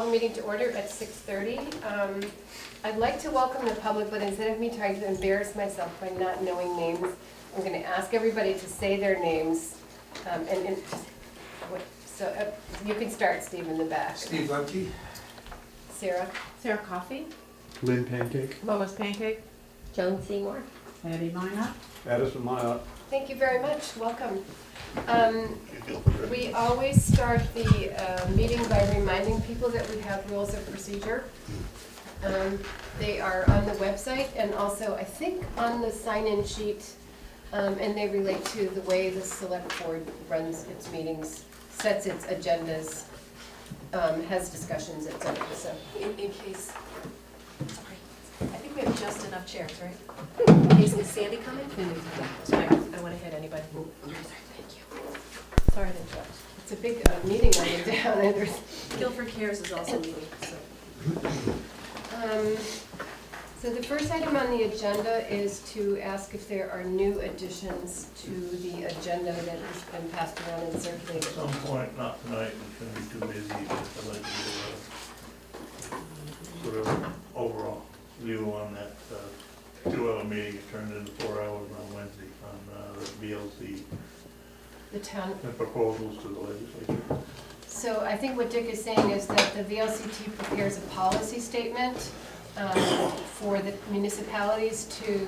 the meeting to order at 6:30. I'd like to welcome the public, but instead of me trying to embarrass myself by not knowing names, I'm going to ask everybody to say their names. So you can start, Steve, in the back. Steve Lemke. Sarah. Sarah Coffey. Lynn Pancake. Lois Pancake. Joan Seymour. Eddie Minot. Addison Minot. Thank you very much. Welcome. We always start the meeting by reminding people that we have rules of procedure. They are on the website and also, I think, on the sign-in sheet, and they relate to the way the select board runs its meetings, sets its agendas, has discussions, etc. So, In case, sorry, I think we have just enough chairs, right? In case, is Sandy coming? sorry, I don't want to hit anybody. Sorry, thank you. Sorry to interrupt. It's a big meeting I went down. There's Guilford Cares is also meeting, so. So the first item on the agenda is to ask if there are new additions to the agenda that has been passed around and circulated. At some point, not tonight, it's gonna be too busy, but I'd like to give a sort of overall view on that 2-hour meeting. It turned into 4 hours on Wednesday on the VLC, The town. the proposals to the legislature. So I think what Dick is saying is that the VLCT prepares a policy statement for the municipalities to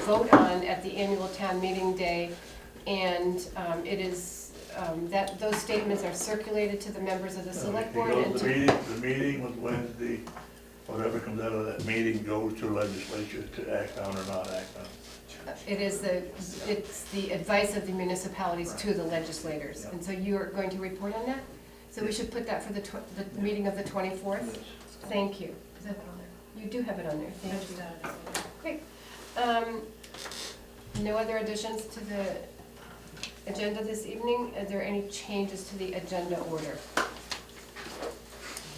vote on at the annual town meeting day. And it is, that those statements are circulated to the members of the select board. And The meeting was Wednesday. Whatever comes out of that meeting goes to legislature to act on or not act on. it's the advice of the municipalities to the legislators. Yeah. And so you are going to report on that? So we should put that for the meeting of the 24th? Thank you. Is that on there? You do have it on there, I thank just you. added it. Great. No other additions to the agenda this evening? Are there any changes to the agenda order?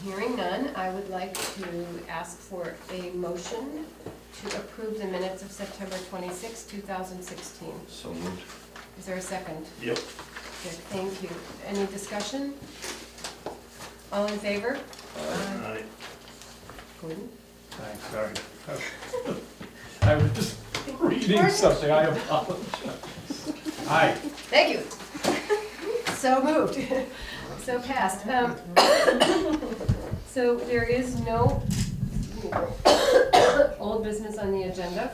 Hearing none, I would like to ask for a motion to approve the minutes of September 26, 2016. So moved. Is there a second? Yep. Good, thank you. Any discussion? All in favor? Aye. Gordon? Thanks, sorry. I was just reading something, I apologize. Aye. Thank you. So moved, so passed. So there is no old business on the agenda.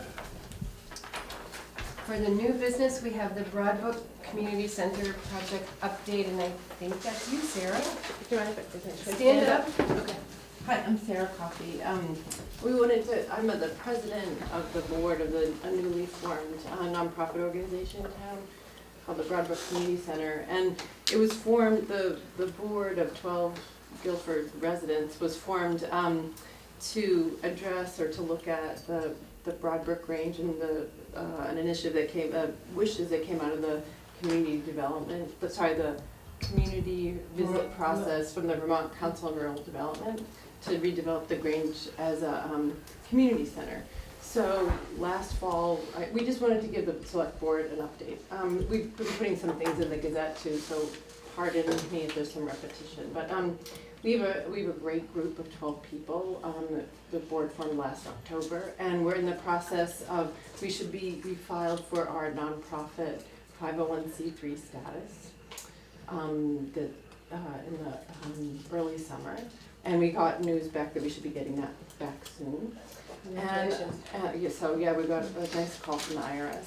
For the new business, we have the Brook Community Center project update, and I think that's you, Sarah. Do you mind if I Stand up. Okay. Hi, I'm Sarah Coffey. I'm the president of the board of a newly formed nonprofit organization in town called the Brook Community Center. And it was formed, the board of 12 Guilford residents was formed to address or to look at the Brook Range and an initiative that came, wishes that came out of the community development, the community visit process from the Vermont Council on Rural Development to redevelop the Grange as a community center. So last fall, we just wanted to give the select board an update. We've been putting some things in the Gazette too, so pardon me if there's some repetition. But we have a great group of 12 people. The board formed last October, and we're in the process of, we filed for our nonprofit 501c3 status in the early summer. And we got news back that we should be getting that back soon. Congratulations. And we got a nice call from the IRS.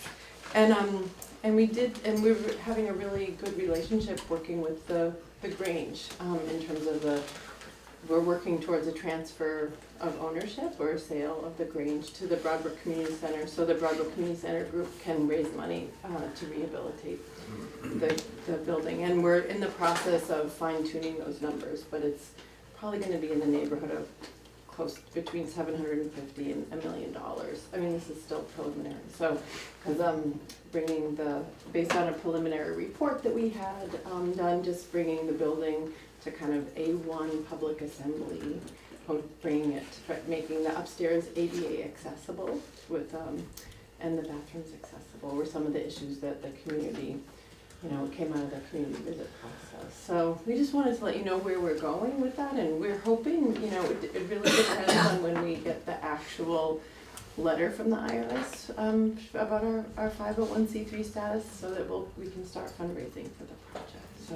And we were having a really good relationship working with the Grange in terms of we're working towards a transfer of ownership or a sale of the Grange to the Brook Community Center, so the Brook Community Center group can raise money to rehabilitate the building. And we're in the process of fine-tuning those numbers, but it's probably going to be in the neighborhood of close between $750,000 and $1 million. I mean, this is still preliminary. So, because bringing based on a preliminary report that we had done, just bringing the building to kind of A1 public assembly, making the upstairs ADA accessible with, and the bathrooms accessible were some of the issues that the community, came out of the community visit process. process. So we just wanted to let you know where we're going with that, and we're hoping, you know, it really depends on when we get the actual letter from the IRS about our 501c3 status, so that we can start fundraising for the project. So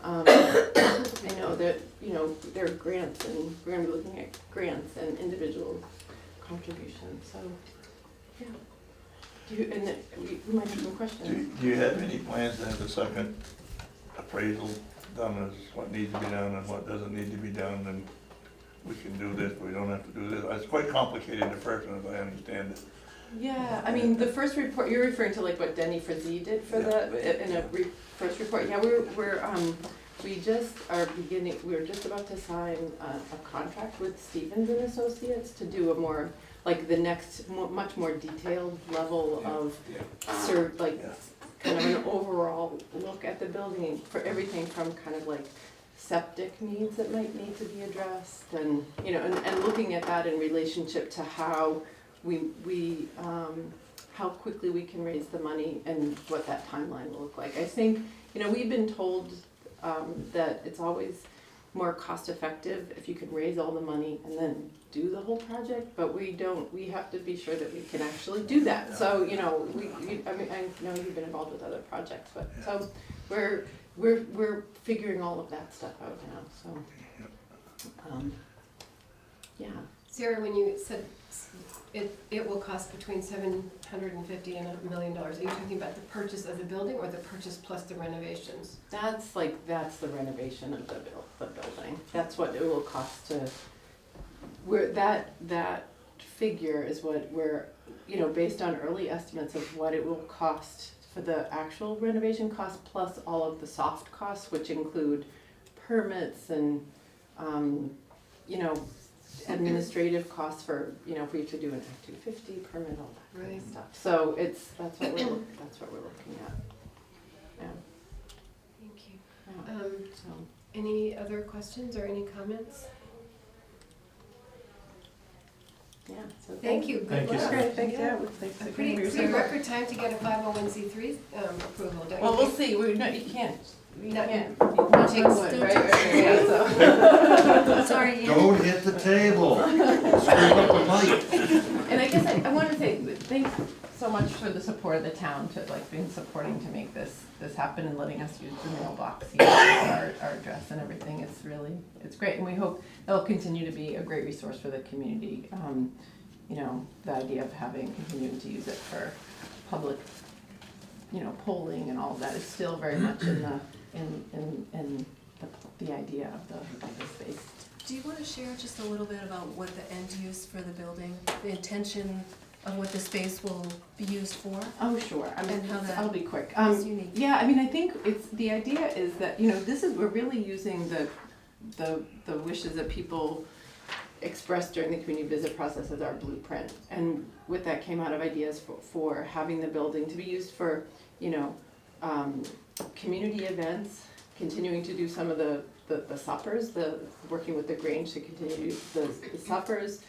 I know that, you know, there are grants, and we're gonna be looking at grants and individual contributions, so, yeah. We might have some questions. Do you have any plans to have a second appraisal done as what needs to be done and what doesn't need to be done, and we can do this, but we don't have to do this? It's quite complicated, the first one, as I understand it. Yeah, I mean, the first report, you're referring to like what Denny Frazee did for first report. Yeah, we just are beginning, we're just about to sign a contract with Stevens and Associates to do a more, like the next, much more detailed level of kind of an overall look at the building for everything from kind of like septic needs that might need to be addressed, and, you know, and looking at that in relationship to how how quickly we can raise the money and what that timeline will look like. I think, you know, we've been told that it's always more cost effective if you can raise all the money and then do the whole project, but we have to be sure that we can actually do that. So, you know, I mean, I know you've been involved with other projects, but so we're figuring all of that stuff out now, so, yeah. Sarah, when you said it will cost between $750,000 and $1 million, are you talking about the purchase of the building or the purchase plus the renovations? That's the renovation of the building. That's what it will cost to, that figure is what we're, you know, based on early estimates of what it will cost for the actual renovation cost plus all of the soft costs, which include permits and, you know, administrative costs for, you know, if we have to do an Act 250 permit, all that kind of stuff. So that's what we're looking at. Yeah. Thank you. Yeah. So. Any other questions or any comments? Yeah. So Thank you. Good Thank you. luck. Great, thank Yeah. you. Thanks again Pretty for your pretty support. record time to get a 501c3 approval, don't you? Well, we'll think? see. You can't. You No, can't. don't take- Wood, don't right, take- right, so. Sorry, Ian. Don't hit the table. Scrape up the mic. And I guess I want to say thanks so much for the support of the town to like being supporting to make this happen and letting us use the mailbox, you know, our address and everything. It's great, and we hope that'll continue to be a great resource for the community. You know, the idea of continuing to use it for public, you know, polling and all of that is still very much in the idea of the space. Do you want to share just a little bit about what the end use for the building, the intention of what the space will be used for? Oh, sure. I mean, And how that I'll be quick. is unique. Yeah, I mean, I think the idea is that, you know, we're really using the wishes that people expressed during the community visit process as our blueprint. And with that came out of ideas for having the building to be used for, you know, community events, continuing to do some of the suppers, working with the Grange to continue the suppers,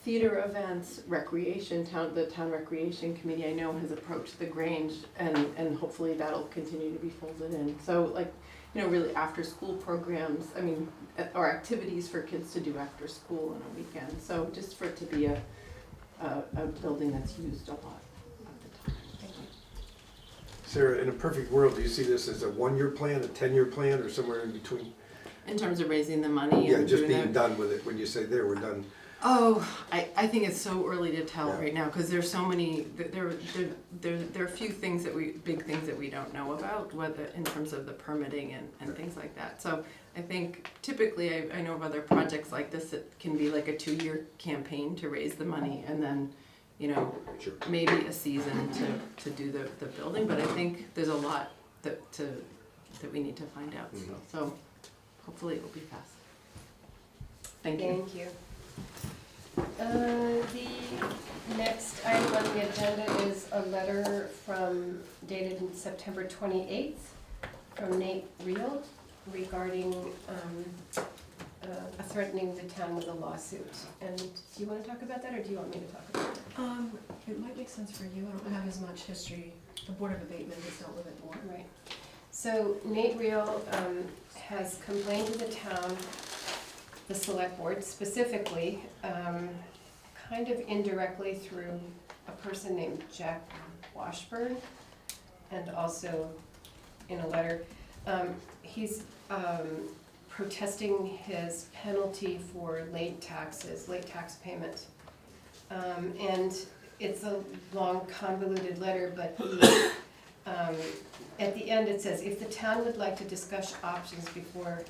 theater events, recreation, the town recreation committee I know has approached the Grange, and hopefully that'll continue to be folded in. So like, you know, really after school programs, I mean, or activities for kids to do after school on a weekend. So just for it to be a building that's used a lot of the time. Thank you. Sarah, in a perfect world, do you see this as a 1-year plan, a 10-year plan, or somewhere in between? In terms of raising the money Yeah, and just doing being that. done with it, when you say there, we're done. Oh, I think it's so early to tell Yeah. right now, because there's so many, there are a few things big things that we don't know about, whether in terms of the permitting and things like that. So I think typically, I know of other projects like this, it can be like a 2-year campaign to raise the money, and then, you know, Sure. maybe a season to do the building, but I think there's a lot that we need to find out, Mhm. so hopefully it will be fast. Thank you. Thank you. The next item on the agenda is a letter dated September 28th from Nate Reil regarding threatening the town with a lawsuit. And do you want to talk about that, or do you want me to talk about it? It might make sense for you. I don't have as much history. The Board of Abatement has dealt with it more. Right. So Nate Reil has complained to the town, the select board specifically, kind of indirectly through a person named Jack Washburn, and also in a letter. He's protesting his penalty for late tax payment. And it's a long convoluted letter, but he, at the end it says, if the town would like to discuss options before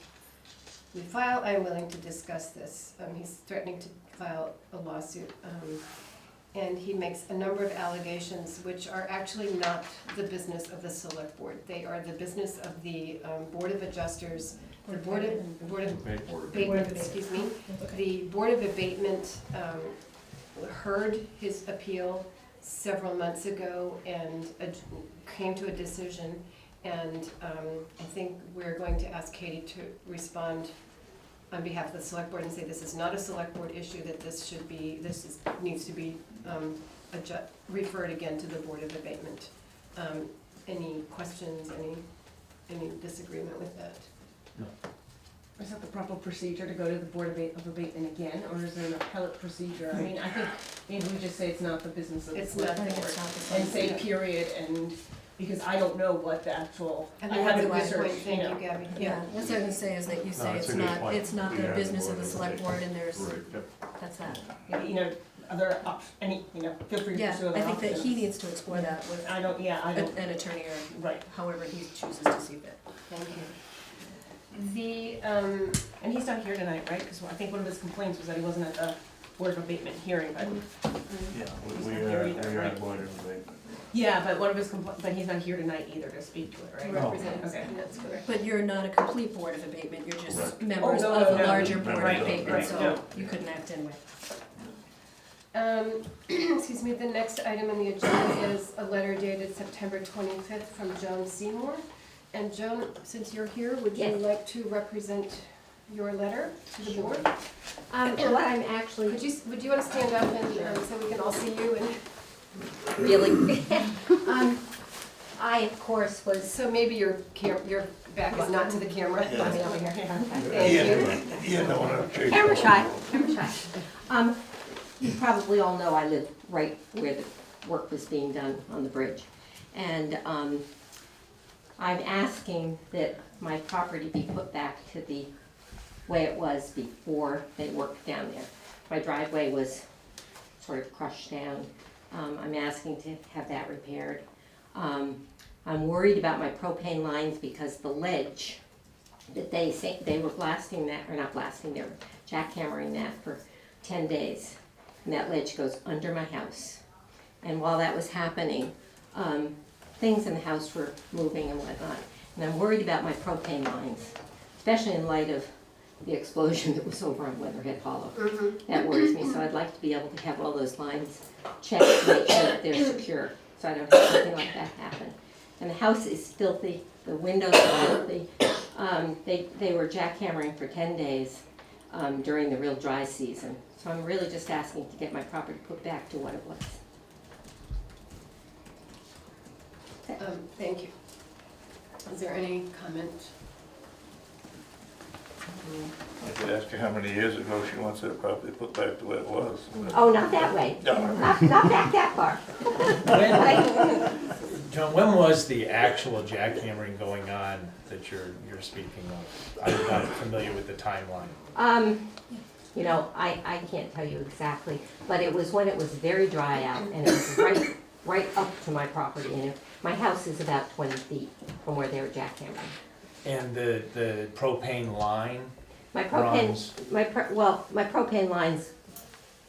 we file, I'm willing to discuss this. He's threatening to file a lawsuit. And he makes a number of allegations which are actually not the business of the select board. They are the business of the Board of Adjusters, the Board of Abatement, excuse me. The Board of Abatement heard his appeal several months ago and came to a decision. And I think we're going to ask Katie to respond on behalf of the select board and say this is not a select board issue, that this should be, needs to be referred again to the Board of Abatement. Any questions, any disagreement with that? Is that the proper procedure to go to the Board of Abatement again, or is there an appellate procedure? I mean, I think maybe we just say it's not the business of the It's select not, board. it's not the same. And say period, and, because I don't know what the actual, And I that's a haven't good point, researched, you thank you, know. Gabby. Yeah, that's what I was gonna say, is that you say it's it's a good not, point. it's not We the have business the of the Board of select board, and there's, Right. that's that. Maybe, you know, other any, you know, feel free to Yeah, pursue other I think that options. he needs to explore that with I don't, an attorney or right. however he chooses to see fit. Thank you. The, And he's not here tonight, right? Because I think one of his complaints was that he wasn't at the Board of Abatement hearing, but. Yeah, He's we not are, here either, we are right? Board of Abatement. Yeah, but one of his but he's not here tonight either to speak to it, right? represents, Okay. that's correct. But you're not a complete board of abatement, you're just Correct. members Oh, no, of no, a no. larger board of Right, abatement, right, so no. you couldn't act in with. Excuse me, the next item on the agenda is a letter dated September 25th from Joan Seymour. And Joan, since you're here, would you Yes. like to represent your letter to the board? What I'm actually Would you want to stand up and, so we can all see you? And really, I of course was, so maybe your back is not to the camera. Yeah. over here. Thank you. Yeah, no one chase. Camera shy, camera shy. You probably all know I live right where the work was being done on the bridge. And I'm asking that my property be put back to the way it was before they worked down there. My driveway was sort of crushed down. I'm asking to have that repaired. I'm worried about my propane lines because the ledge that they say, they were blasting that, or not blasting, they were jackhammering that for 10 days. And that ledge goes under my house. And while that was happening, things in the house were moving and whatnot. And I'm worried about my propane lines, especially in light of the explosion that was over on Weatherhead Hollow. That worries me, so I'd like to be able to have all those lines checked to make sure that they're secure, so I don't have something like that happen. And the house is filthy, the windows are filthy. They were jackhammering for 10 days during the real dry season. So I'm really just asking to get my property put back to what it was. Thank you. Is there any comment? I could ask her how many years ago she wants it properly put back to where it was. Oh, not that way, No. not back that far. Joan, when was the actual jackhammering going on that you're speaking of? I'm not familiar with the timeline. You know, I can't tell you exactly, but it was when it was very dry out, and it was right up to my property, and my house is about 20 feet from where they were jackhammering. And the propane line My propane, runs, my propane lines,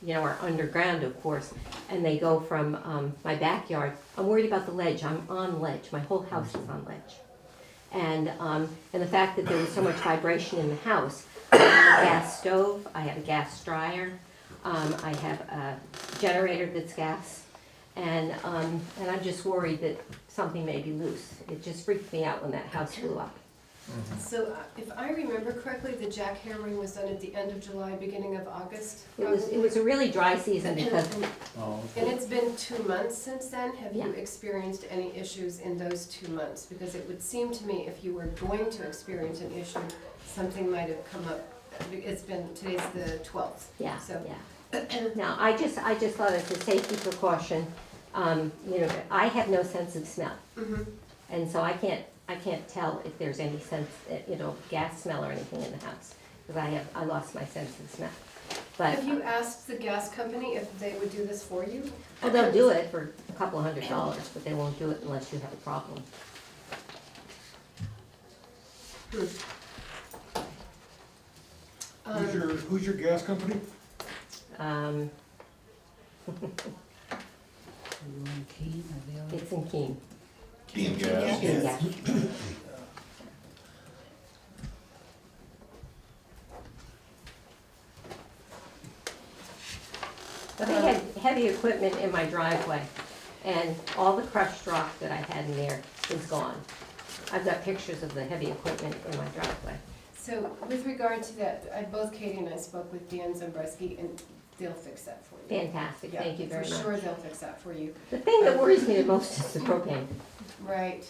you know, are underground, of course, and they go from my backyard. I'm worried about the ledge. I'm on ledge. My whole house is on ledge, and the fact that there was so much vibration in the house. I have a gas stove. I have a gas dryer. I have a generator that's gas, and I'm just worried that something may be loose. It just freaked me out when that house blew up. So if I remember correctly, the jackhammering was done at the end of July, beginning of August. It was a really dry season because, Oh, And it's been 2 months since then. Have you Yeah. experienced any issues in those 2 months? Because it would seem to me if you were going to experience an issue, something might have come up. Today's the 12th. yeah, So- yeah. No, I just thought it's a safety precaution. You know, I have no sense of smell. Mhm. And so I can't tell if there's any sense, you know, gas smell or anything in the house, because I lost my sense of smell. But, Have you asked the gas company if they would do this for you? well, they'll do it for a couple of $100, but they won't do it unless you have a problem. Who's your gas company? It's in Keene. Keene Yeah. Gas. Keene Gas. But they had heavy equipment in my driveway, and all the crushed rock that I had in there is gone. I've got pictures of the heavy equipment in my driveway. So with regard to that, both Katie and I spoke with Dan Zambreski, and they'll fix that for you. Fantastic, thank you very For sure, much. they'll fix that for you. The thing that worries me the most is the propane. Right.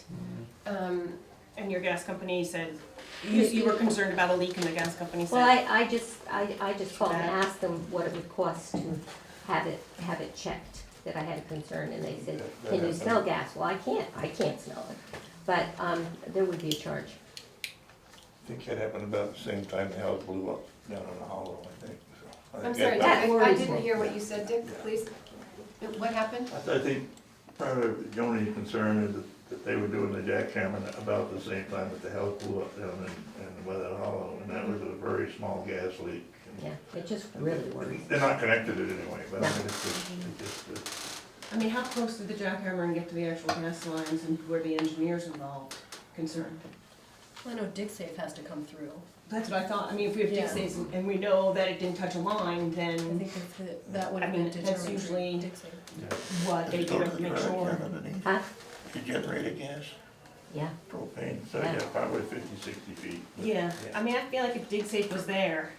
And your gas company said, you were concerned about a leak and the gas company Well, said, I just called and asked them what it would cost to have it checked, that I had a concern, and they said, can you smell gas? Well, I can't smell it, but, there would be a charge. I think that happened about the same time the house blew up down in the hollow, I think. So I I'm think sorry, Dick, That I worries didn't me. hear what you said, Dick, please. What happened? I think part of Joni's concern is that they were doing the jackhammering about the same time that the house blew up down in Weather Hollow, and that was a very small gas leak. Yeah, it just really worries. They're not connected to it anyway, but I No. mean, it's just, I mean, how close did the jackhammering get to the actual gas lines and were the engineers involved concerned? Well, I know Dig Safe has to come through. That's what I thought, I mean, if we have dig Yeah. safes and we know that it didn't touch a line, I then think that would have I been mean, determined. that's usually- Dig Safe. what they do to make sure. Huh? you generate gas, Yeah, propane, so Yeah. yeah, probably 50, 60 feet. Yeah, I mean, I feel like if dig safe was there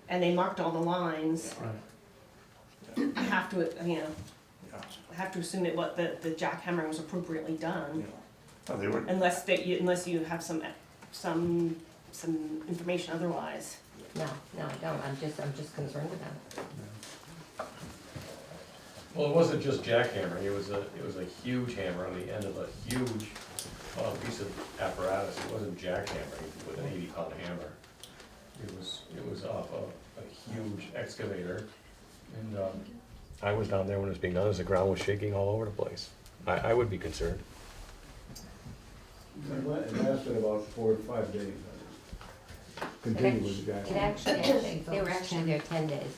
and they marked all the lines, right. I have to, you know, Yeah, I have to assume that the jackhammering was appropriately done. yeah. Oh, they were, Unless you have some information otherwise. no, I don't, I'm just concerned about it. Well, it wasn't just jackhammering, it was a huge hammer on the end of a huge piece of apparatus. It wasn't jackhammering with an 80-pound hammer. It was off a huge excavator. And I was down there when it was being done, as the ground was shaking all over the place. I would be concerned. It lasted about 4 to 5 days. Continue with the It guy. actually, they were actually there 10 days.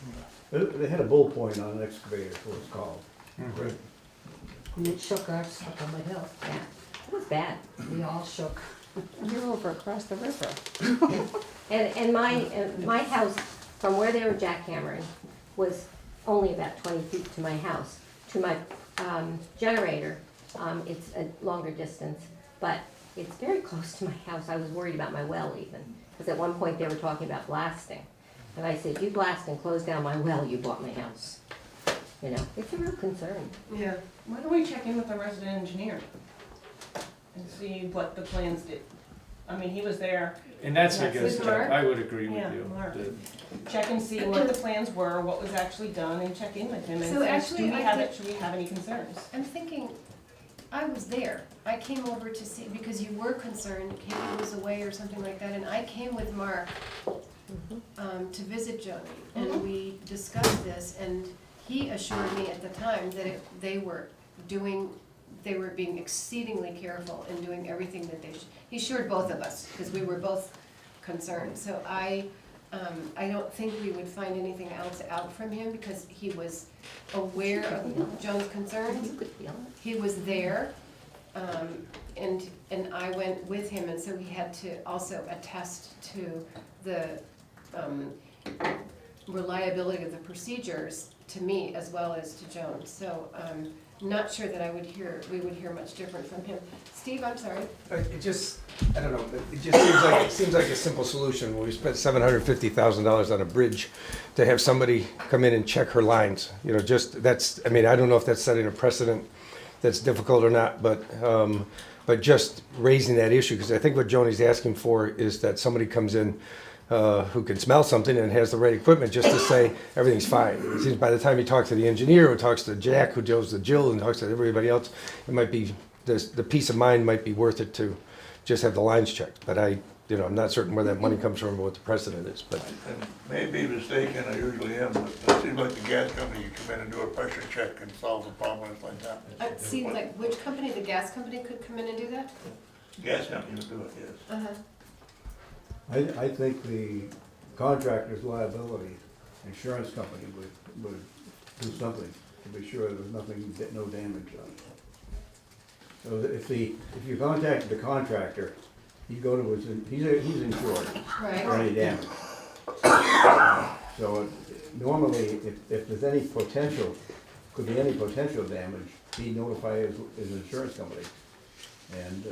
They had a bull point on an excavator, is what it's called. And it shook us up on the hill. Yeah, it was bad. We all shook. You're over across the river. And my house, from where they were jackhammering, was only about 20 feet to my house. To my generator, it's a longer distance, but it's very close to my house. I was worried about my well even, because at one point they were talking about blasting. And I said, you blast and close down my well, you bought my house. You know, it's a real concern. Yeah. Why don't we check in with the resident engineer and see what the plans did? I mean, he was there, And that's, I Yes, guess, with Mark? I would agree with Yeah, you. Mark. that- check and see what the plans were, what was actually done, and check in with him and So say, actually, should we have any concerns? I'm thinking, I was there. I came over to see, because you were concerned, Katie was away or something like that, and I came with Mark to visit Joan, and we discussed this, and he assured me at the time that they were being exceedingly careful in doing everything that they he assured both of us, because we were both concerned. So I don't think we would find anything else out from him, because he was aware of Joan's concerns. You could feel it. He was there, and I went with him, and so he had to also attest to the reliability of the procedures to me as well as to Joan. So, not sure that we would hear much different from him. Steve, I'm sorry. It just, I don't know, it just seems like a simple solution. When we spent $750,000 on a bridge to have somebody come in and check her lines. You know, just, that's, I mean, I don't know if that's setting a precedent that's difficult or not, but just raising that issue, because I think what Joni's asking for is that somebody comes in who can smell something and has the right equipment just to say everything's fine. It seems by the time you talk to the engineer, who talks to Jack, who deals with Jill, and talks to everybody else, it might be, the peace of mind might be worth it to just have the lines checked. But I'm not certain where that money comes from or what the precedent is, but. I may be mistaken, I usually am, but it seems like the gas company, you come in and do a pressure check and solve the problem, it's like that. It seems like, which company, the gas company could come in and do that? Gas company would do it, yes. Uh-huh. I think the contractor's liability insurance company would do something to be sure there's no damage done. So that if you contacted the contractor, he'd go to he's insured Right. for any damage. So normally, if there's any potential, could be any potential damage, he'd notify his insurance company. And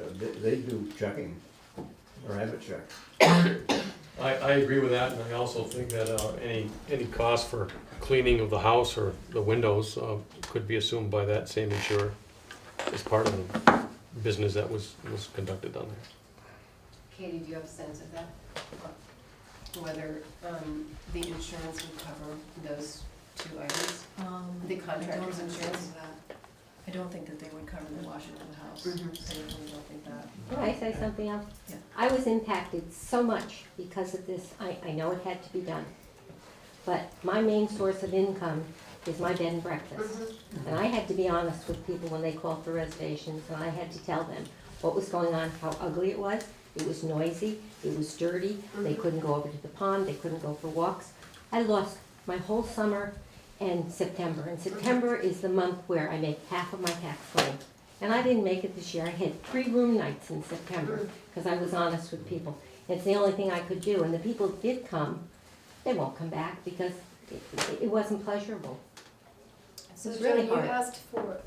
they do checking, or have it checked. I agree with that, and I also think that any cost for cleaning of the house or the windows could be assumed by that same insurer as part of the business that was conducted down there. Katie, do you have a sense of that? Whether the insurance would cover those two items? The contractor's insurance? I don't think that they would cover the washing of the house. Mhm. I definitely don't think that. Can I say something else? Yeah. I was impacted so much because of this. I know it had to be done. But my main source of income is my bed and breakfast. And I had to be honest with people when they called for reservations, and I had to tell them what was going on, how ugly it was. It was noisy, it was dirty, they couldn't go over to the pond, they couldn't go for walks. I lost my whole summer and September. And September is the month where I make half of my tax claim. And I didn't make it this year. I had 3 room nights in September because I was honest with people. It's the only thing I could do. And the people that did come, they won't come back because it wasn't pleasurable. So It's Joan, really you hard. asked for,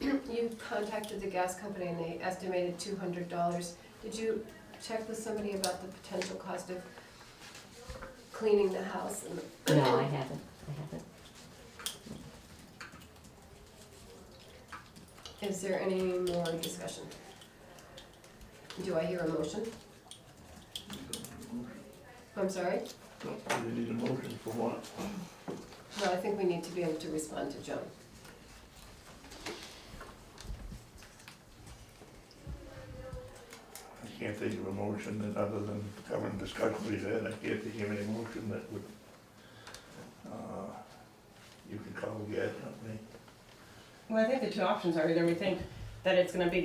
you contacted the gas company and they estimated $200. Did you check with somebody about the potential cost of cleaning the house? No, I haven't. Is there any more discussion? Do I hear a motion? I'm sorry? You need a motion for what? No, I think we need to be able to respond to Joan. I can't think of a motion that, other than covering discussion we've had, I can't think of any motion that would, you can call the gas company. Well, I think the 2 options are either we think that it's gonna be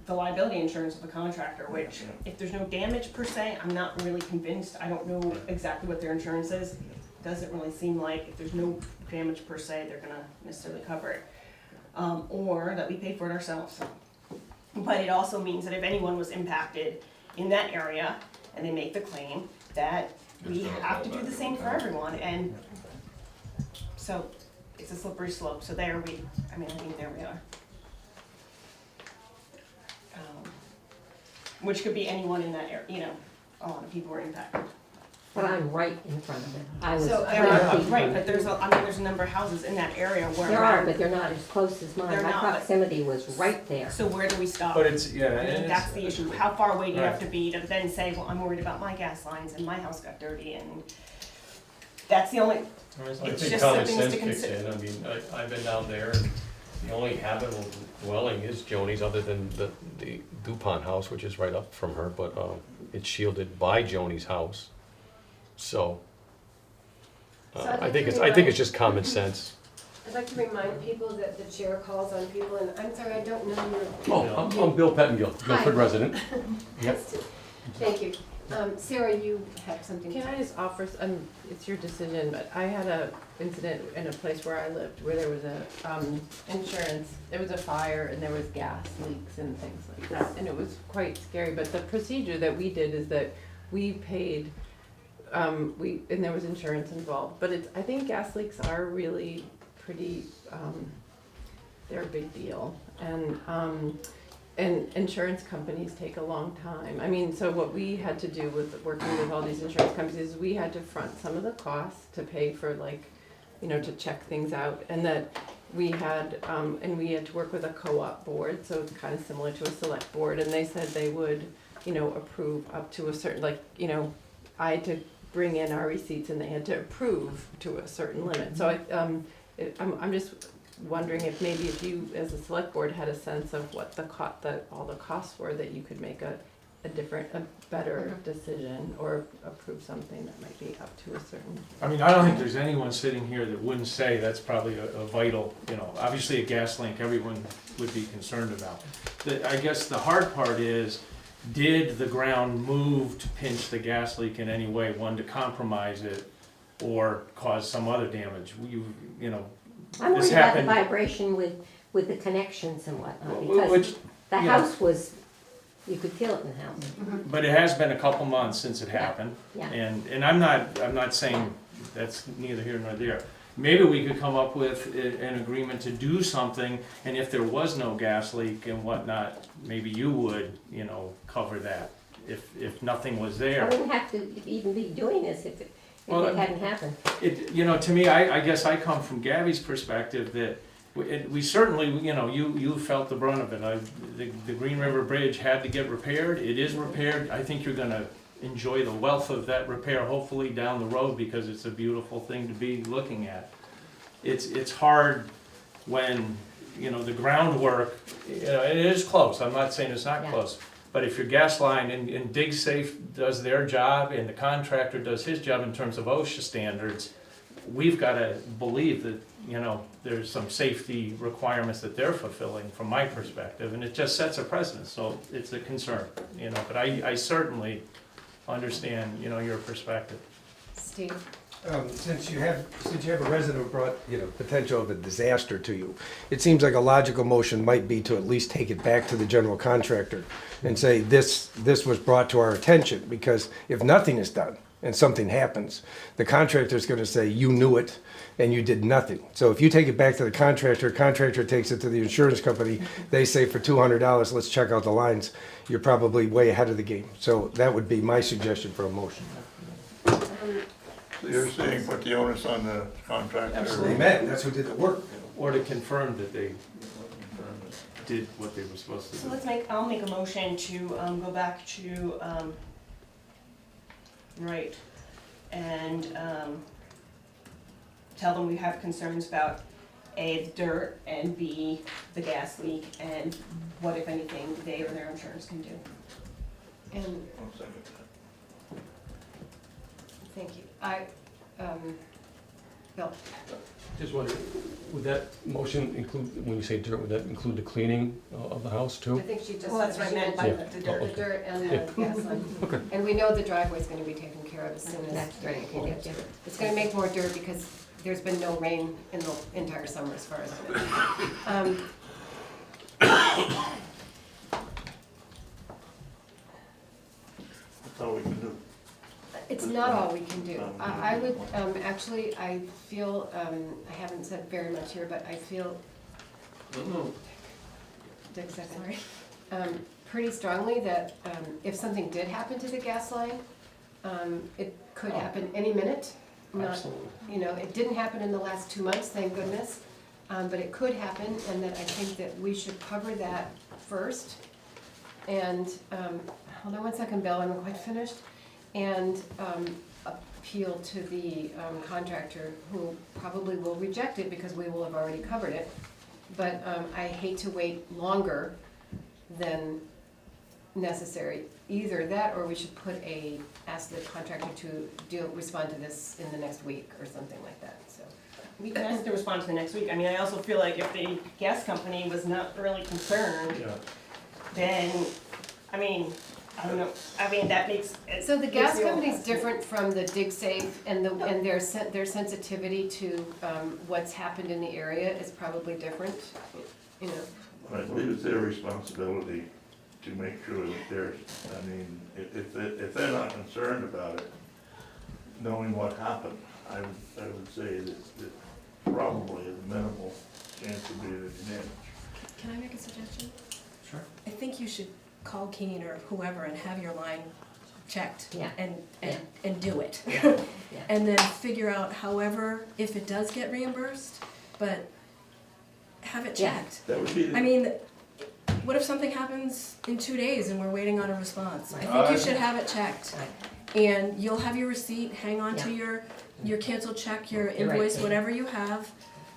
the liability insurance of the contractor, which if there's no damage per se, I'm not really convinced. I don't know exactly what their insurance is. Doesn't really seem like if there's no damage per se, they're gonna necessarily cover it. Or that we pay for it ourselves. But it also means that if anyone was impacted in that area and they make the claim, that we have to do the same for everyone. And so it's a slippery slope. So I think there we are. Which could be anyone in that area, a lot of people were impacted. But I'm right in front of it. I was So, Right, but there's a number of houses in that area where. There are, but they're not as close as mine. They're My not, but- proximity was right there. So where do we stop? But it's, yeah, I and mean, it's. that's the issue. How far away do you have Right. to be to then say, well, I'm worried about my gas lines and my house got dirty and that's the only, I It's think just common some things sense to kicks consider. in. I mean, I've been down there, and the only habitable dwelling is Joni's, other than the DuPont house, which is right up from her, but it's shielded by Joni's house. So, So I'd I like think to it's remind- just common sense. I'd like to remind people that the chair calls on people, and I'm sorry, I don't know your. Oh, I'm Bill Pettingill, Guilford Hi. resident. Yep. Thank you. Sarah, you have something to Can say? I just offer, it's your decision, but I had a incident in a place where I lived where there was a, insurance, there was a fire and there was gas leaks and things like that, and it was quite scary, but the procedure that we did is that we paid, and there was insurance involved, but I think gas leaks are really pretty, they're a big deal, and, and insurance companies take a long time. I mean, so what we had to do with working with all these insurance companies is we had to front some of the costs to pay for like, you know, to check things out. And that we had to work with a co-op board, so it's kind of similar to a select board. And they said they would, you know, approve up to a certain, like, you know, I had to bring in our receipts and they had to approve to a certain limit. So I'm just wondering if maybe if you, as a select board, had a sense of what all the costs were, that you could make a better decision or approve something that might be up to a certain. I mean, I don't think there's anyone sitting here that wouldn't say that's probably a vital, you know, obviously a gas link everyone would be concerned about. I guess the hard part is, did the ground move to pinch the gas leak in any way, one, to compromise it or cause some other damage? You know, I'm this worried about the happened. vibration with the connections and whatnot, Which, because the you know, house was, you could feel it in the house. but it has been a couple months since it happened. Yeah. And I'm not saying that's neither here nor there. Maybe we could come up with an agreement to do something, and if there was no gas leak and whatnot, maybe you would, you know, cover that, if nothing was I there. wouldn't have to even be doing this if it hadn't happened. You know, to me, I guess I come from Gabby's perspective that we certainly, you know, you felt the brunt of it. The Green River Bridge had to get repaired. It is repaired. I think you're gonna enjoy the wealth of that repair, hopefully down the road, because it's a beautiful thing to be looking at. It's hard when, you know, the groundwork, you know, it is close. I'm not saying it's not close. But if your gas line and Dig Safe does their job and the contractor does his job in terms of OSHA standards, we've got to believe that, you know, there's some safety requirements that they're fulfilling from my perspective, and it just sets a precedent, so it's a concern, you know, but I certainly understand, you know, your perspective. Steve? Since you have a resident who brought, you know, potential of a disaster to you, it seems like a logical motion might be to at least take it back to the general contractor and say, this was brought to our attention, because if nothing is done and something happens, the contractor's gonna say, you knew it and you did nothing. So if you take it back to the contractor takes it to the insurance company, they say for $200, let's check out the lines, you're probably way ahead of the game. So that would be my suggestion for a motion. So you're saying put the onus on the contractor? Absolutely. Amen, that's who did the work. Or to confirm that they did what they were supposed to So do. I'll make a motion to go back to, right, and tell them we have concerns about A, the dirt, and B, the gas leak, and what, if anything, they or their insurance can do. And, I'll second that. thank you. Bill? Just wondering, would that motion include, when you say dirt, would that include the cleaning of the house I too? think she just. Well, that's what I meant by Yeah. the dirt. The dirt and the gas line. Okay. And we know the driveway's gonna be taken care of as soon as Dragon can get to it. It's gonna make more dirt because there's been no rain in the entire summer as far as I know. That's all we can do. It's not all we can do. I would, actually, I feel, I haven't said very much here, but I feel, Dick said, sorry, pretty strongly that if something did happen to the gas line, it could happen any minute. Not, Absolutely. you know, it didn't happen in the last 2 months, thank goodness, but it could happen, and that I think that we should cover that first. And, hold on one second, Bill, I'm not quite finished. And appeal to the contractor, who probably will reject it because we will have already covered it. But I hate to wait longer than necessary. Either that, or we should ask the contractor to respond to this in the next week or something like that, so. We can ask to respond to the next week. I mean, I also feel like if the gas company was not really concerned, Yeah. then, I mean, I don't know, I mean, that makes. So the gas makes me company's uncomfortable. different from the Dig Safe, and their sensitivity to what's happened in the area is probably different, you know. I believe it's their responsibility to make sure that there's, I mean, if they're not concerned about it, knowing what happened, I would say that probably a minimal chance would be of damage. Can I make a suggestion? Sure. I think you should call Keen or whoever and have your line checked. Yeah. And do it. Yeah. And then figure out however, if it does get reimbursed, but have it Yeah. checked. That would be, I mean, what if something happens in 2 days and we're waiting on a response? I think you should have it checked. And you'll have your receipt, hang on to your canceled check, your You're right. invoice, whatever you have,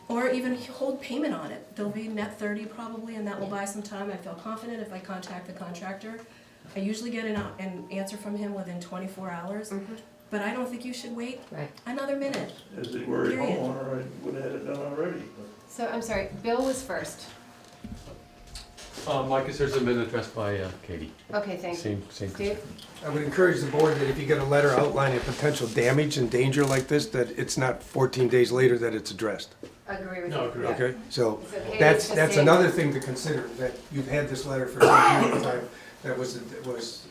or even hold payment on it. There'll be net 30 probably, and that will buy some time. I feel confident if I contact the contractor. I usually get an answer from him within 24 hours, but I don't think you should wait Right. another minute. as a worried Period. homeowner, I would have had it done already. So, I'm sorry, Bill was first. My concerns have been addressed by Katie. Okay, thank you. Same Steve? I would encourage the board that if you get a letter outlining potential damage and danger like this, that it's not 14 days later that it's addressed. Agree with you. No, agree. Yeah. Okay, so So Katie's that's just saying- another thing to consider, that you've had this letter for some period of time that was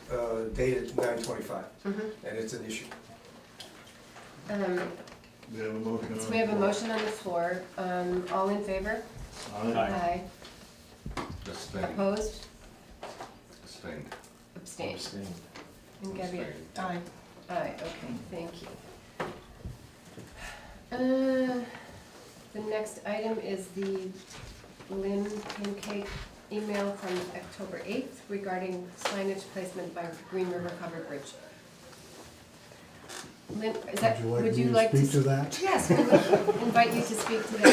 dated 9/25, Mhm. and it's an issue. We have a motion. So we have a motion on the floor. All in favor? Aye. Aye. Abstain. Opposed? Abstain. Abstained. Abstain. And Gabby? Abstain. Aye. Aye, okay, thank you. The next item is the Lynn Pancake email from October 8th regarding signage placement by Green River Covered Bridge. Lynn, is that, would you like to? Speak to that? Yes, we would invite you to speak to that.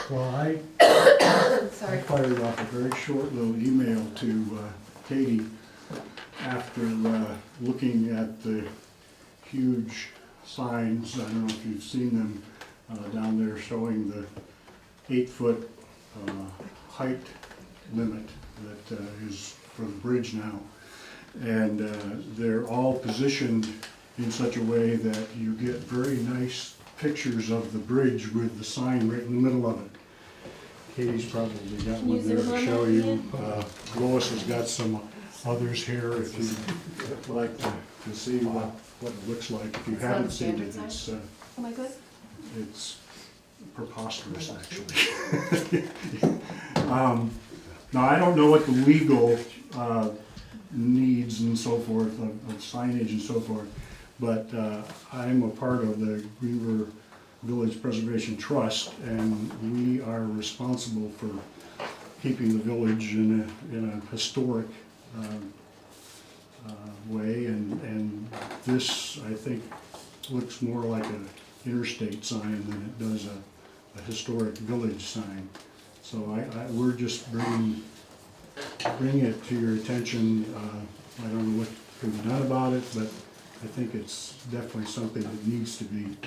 Well, I Sorry. fired off a very short little email to Katie after looking at the huge signs. I don't know if you've seen them down there showing the 8-foot height limit that is for the bridge now. And they're all positioned in such a way that you get very nice pictures of the bridge with the sign right in the middle of it. Katie's probably got one there to show you. Lois has got some others here if you'd like to see what it looks like. If you It's not haven't a seen standard it, sign? Am I good? it's preposterous, actually. Now, I don't know what the legal needs and so forth of signage and so forth, but I'm a part of the Green River Village Preservation Trust, and we are responsible for keeping the village in a historic way, and this, I think, looks more like an interstate sign than it does a historic village sign. So we're just bringing it to your attention. I don't know what can be done about it, but I think it's definitely something that needs to be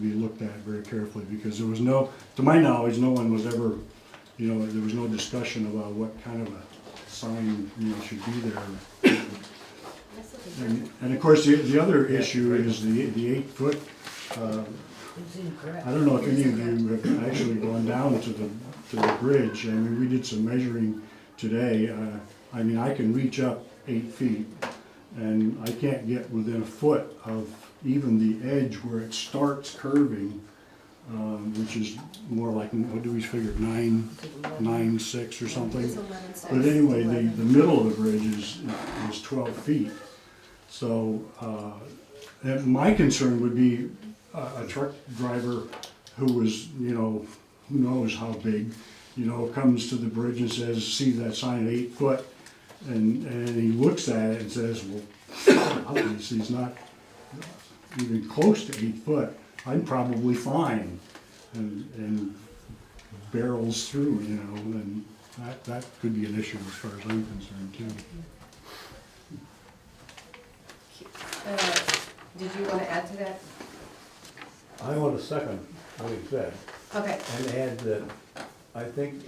looked at very carefully, because there was no, to my knowledge, no one was ever, there was no discussion about what kind of a sign, should be there. And of course, the other issue is the 8-foot. I don't know if any of you have actually gone down to the bridge. I mean, we did some measuring today. I mean, I can reach up 8 feet, and I can't get within a foot of even the edge where it starts curving, which is more like, what do we figure, 9.6 or something? It's 11.6. But anyway, the middle of the bridge is 12 feet. So and my concern would be a truck driver who was, who knows how big, comes to the bridge and says, see that sign at 8 foot, and he looks at it and says, well, obviously he's not even close to 8 foot. I'm probably fine, and barrels through, and that could be an issue as far as I'm concerned too. Did you want to add to that? I want to second what he said, Okay. and add that I think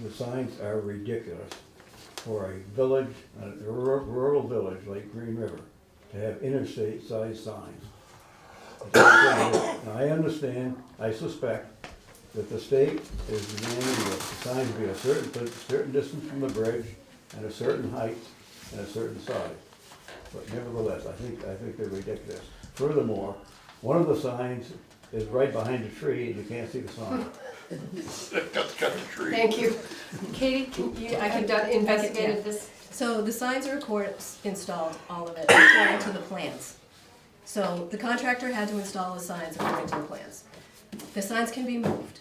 the signs are ridiculous for a village, a rural village like Green River, to have interstate size signs. Now, I understand, I suspect that the state is demanding that the signs be a certain distance from the bridge, and a certain height, and a certain size. But nevertheless, I think they're ridiculous. Furthermore, one of the signs is right behind a tree, and you can't see the sign. Cut the tree. Thank you. Katie, can you, I have done, investigated this. So the signs are installed, all of it, according to the plans. So the contractor had to install the signs according to the plans. The signs can be moved.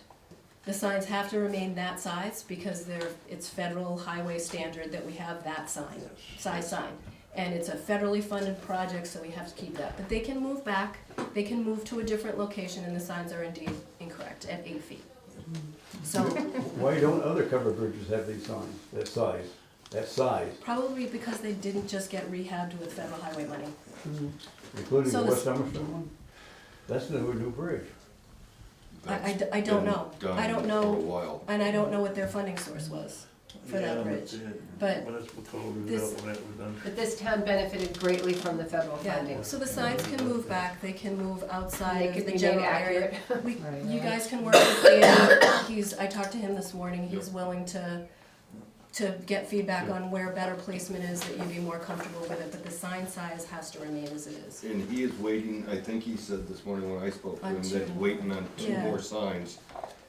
The signs have to remain that size because it's federal highway standard that we have that size sign. And it's a federally funded project, so we have to keep that. But they can move back, they can move to a different location, and the signs are indeed incorrect at 8 feet. So Why don't other covered bridges have these signs, that size, probably because they didn't just get rehabbed with federal highway money. including So the this- West Somerset one? That's the new bridge. I don't know. I don't know, and I don't know what their funding source was for that bridge. But Municipal code was this- out when it was done. But this town benefited greatly from the federal yeah, funding. so the signs can move back, they can move outside They of could the be made general area. accurate. You guys can work with Danny, I talked to him this morning, he's willing to get feedback on where better placement is, that you'd be more comfortable with it, but the sign size has to remain as it is. And he is waiting, I think he said this morning when I spoke to On him, that he's two. waiting on two Yeah. more signs.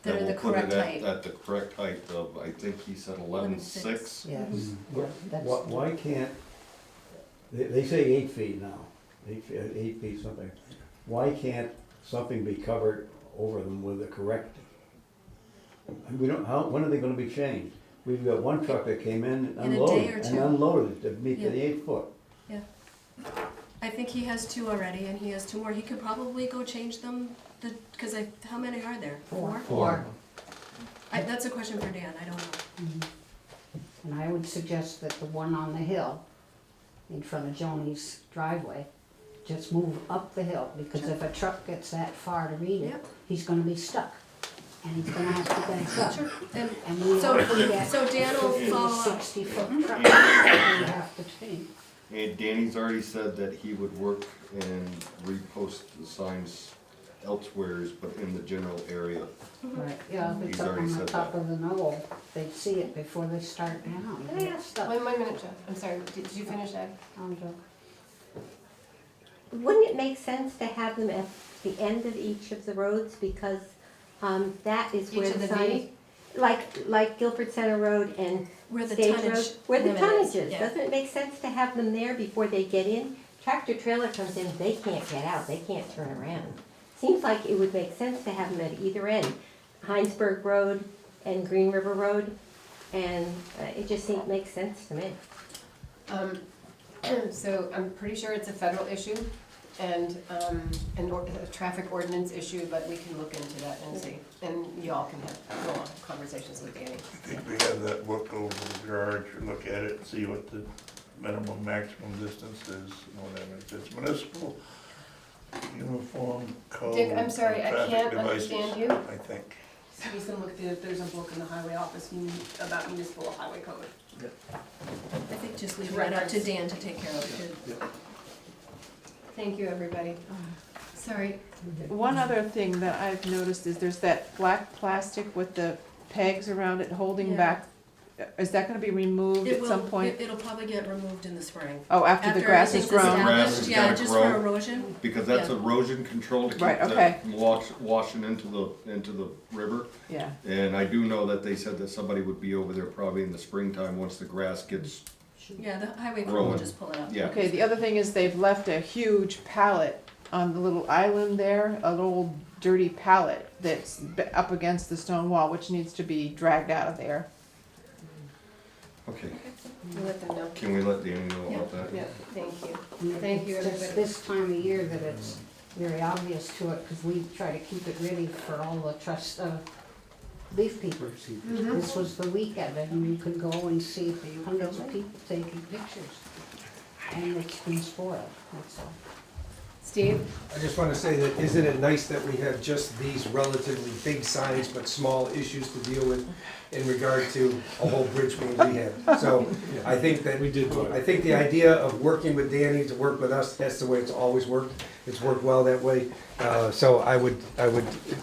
That are will the put correct it height. at the correct height of, I think he said 11.6. Yes, yeah, that's. Why can't, they say 8 feet now, 8 feet something. Why can't something be covered over them with the correct? And we don't, when are they gonna be changed? We've got one truck that came in and In a day unloaded, or and two. unloaded to meet Yeah. the 8 foot. I think he has 2 already, and he has 2 more, he could probably go change them, because how many are there? 4? Four. That's a question for Dan, I don't know. And I would suggest that the one on the hill in front of Joni's driveway, just move up the hill, because if a truck gets that far to read it, Yep. he's gonna be stuck. And he's gonna have to back up. Sure, and And we So- have to get so Dan will 50, follow up. 60-foot trucks, we have to change. And Danny's already said that he would work and repost the signs elsewhere, but in the general area. Right, yeah, if it's He's up already on the said top that. of the knoll, they'd see it before they start down. Can I ask, one minute, Joan, I'm sorry, did you finish that? Wouldn't it make sense to have them at the end of each of the roads, because that is where Each of the the sign, V? like Guilford Center Road and where the Stage tonnage Road, where the limit tonnage is, yeah. doesn't it make sense to have them there before they get in? Tractor trailer comes in, they can't get out, they can't turn around. Seems like it would make sense to have them at either end, Heinsberg Road and Green River Road, and it just makes sense to me. So I'm pretty sure it's a federal issue and a traffic ordinance issue, but we can look into that and see. And y'all can have go on conversations with Danny. I think we have that book over the garage, or look at it and see what the minimum, maximum distance is, and whatever. If it's municipal, uniform code. Dick, I'm sorry, I traffic can't devices, understand you. I think. He's gonna look at if there's a book in the highway office about municipal highway code. I think just leave that up to Dan to take care of it. Thank you, everybody. Sorry. One other thing that I've noticed is there's that black plastic with the pegs around it holding Yeah. back. Is that gonna be removed It at will, some point? it'll probably get removed in the spring. Oh, after the grass is everything's grown? Grass established, has yeah, gotta just grow. for erosion. Because that's Yeah. erosion control to keep Right, okay. that from washing into the river. Yeah, And I do know that they said that somebody would be over there probably in the springtime, once the grass gets, Yeah, the highway crew will Growing. just pull it up. yeah. okay, the other thing is they've left a huge pallet on the little island there, an old dirty pallet that's up against the stone wall, which needs to be dragged out of there. Okay, We'll let them know. can we let Danny know about that? Yeah. Thank you. And Thank you, it's just everybody. this time of year that it's very obvious to it, because we try to keep it ready for all the leaf peepers. This was the week of it, and you could go and see hundreds of people taking pictures. And it's been spoiled, that's all. Steve? I just want to say that, isn't it nice that we have just these relatively big signs but small issues to deal with in regard to a whole bridge being rehabbed? So I think that, We did. I think the idea of working with Danny to work with us, that's the way it's always worked. It's worked well that way. So I would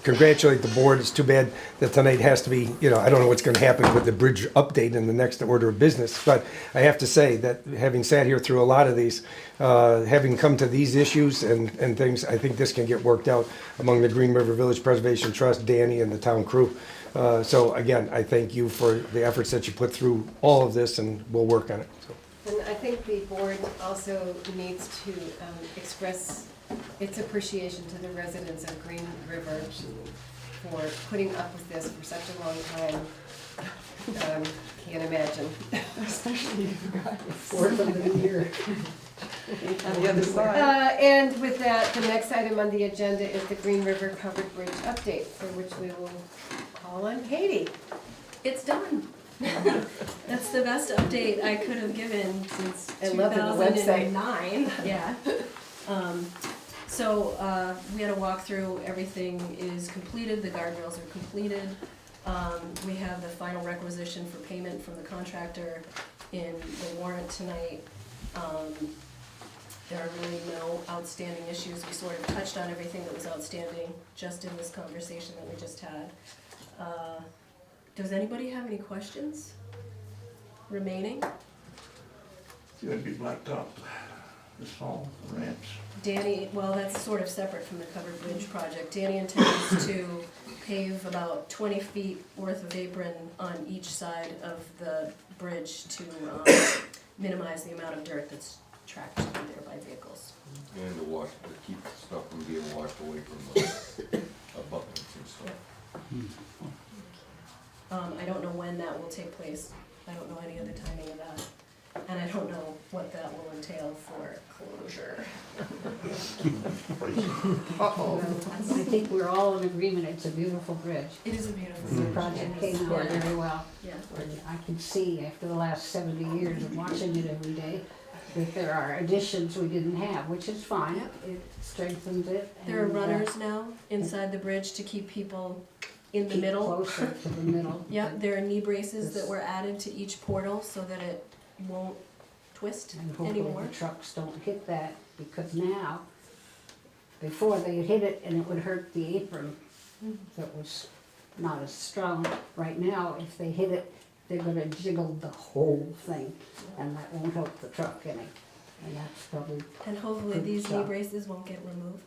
congratulate the board. It's too bad that tonight has to be, I don't know what's gonna happen with the bridge update in the next order of business. But I have to say that having sat here through a lot of these, having come to these issues and things, I think this can get worked out among the Green River Village Preservation Trust, Danny and the town crew. So again, I thank you for the efforts that you put through all of this, and we'll work on it. So, And I think the board also needs to express its appreciation to the residents of Green River for putting up with this for such a long time. Can't imagine. Fourth of the year. On the other side. And with that, the next item on the agenda is the Green River Covered Bridge update, for which we will call on Katie. It's done. That's the best update I could have given since I love the website. 2009. Yeah. So we had a walkthrough, everything is completed, the guardrails are completed. We have the final requisition for payment from the contractor in the warrant tonight. There are really no outstanding issues. We sort of touched on everything that was outstanding just in this conversation that we just had. Does anybody have any questions remaining? It's gonna be blacktop this fall, ramps. Danny, well, that's sort of separate from the covered bridge project. Danny intends to pave about 20 feet worth of apron on each side of the bridge to minimize the amount of dirt that's tracked through there by vehicles. And to keep stuff from being washed away from the abutments and stuff. I don't know when that will take place. I don't know any of the timing of that. And I don't know what that will entail for closure. I think we're all in agreement, it's a beautiful bridge. It is a beautiful The bridge. project came out very well. Yeah. And I can see after the last 70 years of watching it every day, that there are additions we didn't have, which is fine. Yep. It strengthens it. There are and, runners now inside the bridge to keep people in the keep middle. Closer to the middle. Yeah, there are knee braces that were added to each portal so that it won't twist And hopefully anymore. the trucks don't hit that, because now, before they hit it and it would hurt the apron that was not as strong. Right now, if they hit it, they're gonna jiggle the whole thing, and that won't help the truck any. And that's probably, And hopefully Good these knee job. braces won't get removed.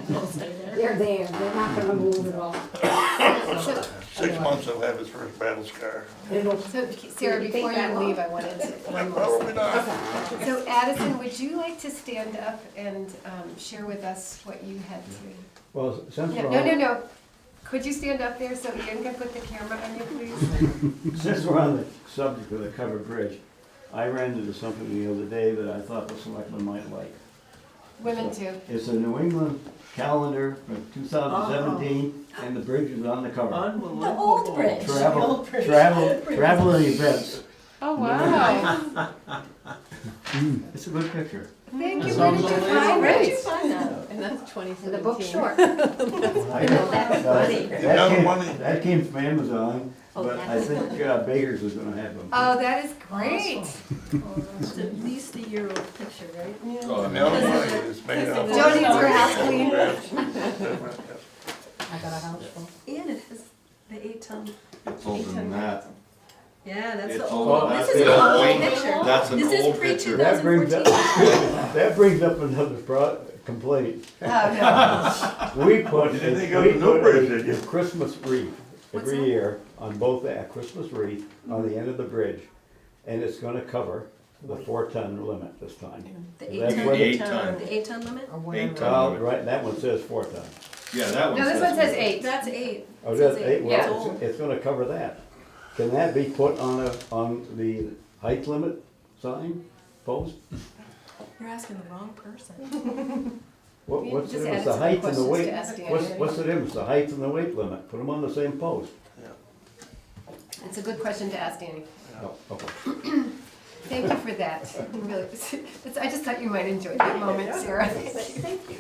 They'll stay there. they're there, they're not gonna move at all. So, 6 months I'll have his first battle scar. It'll, So Sarah, You think before that you long? leave, I wanted to, one more Probably thing. not. So Addison, would you like to stand up and share with us what you had to? Well, since No, we're on, no. Could you stand up there so Ian can put the camera on you, please? since we're on the subject of the covered bridge, I ran into something the other day that I thought the selectmen might like. Women too. It's a New England calendar from 2017, and the bridge is on the cover. The old bridge. Traveling events. Oh, wow. It's a good picture. Thank you. That Where did sounds you amazing. find Where did you it? find that? And that's 2017. In the bookstore. That came from Amazon, Oh, but I that's- think Baker's is gonna have them. Oh, that is great. It's at least a year old picture, right? Oh, The other one is made up. Joan needs her house cleaned. I got a house full. And it has the 8-ton. It's older than that. Yeah, that's It's the old. old, That's this is the an old old one. picture. That's an This is old pre picture. That brings up, 2014. that brings up another complaint. Oh, We put, You didn't we think of the new put bridge, did you? a Christmas wreath What's every that? year on both, a Christmas wreath on the end of the bridge. And it's gonna cover the 4-ton limit this time. The That's 8-ton, where the- 8-ton. the 8-ton limit? Or Eight whatever. ton. Well, right, that one says 4-ton. Yeah, that no. one No, this one says 8. That's 8. Oh, It that's says 8, Yeah. well, it's gonna cover that. Can that be put on the height limit sign, post? You're asking the wrong person. What's You the just difference, added the some height and the questions weight? to ask Danny. What's the difference, the height and the weight limit? Put them on the same post. It's a good question to ask Danny. Oh, okay. Thank you for that. Really, I just thought you might enjoy that moment, Sarah. Thank you.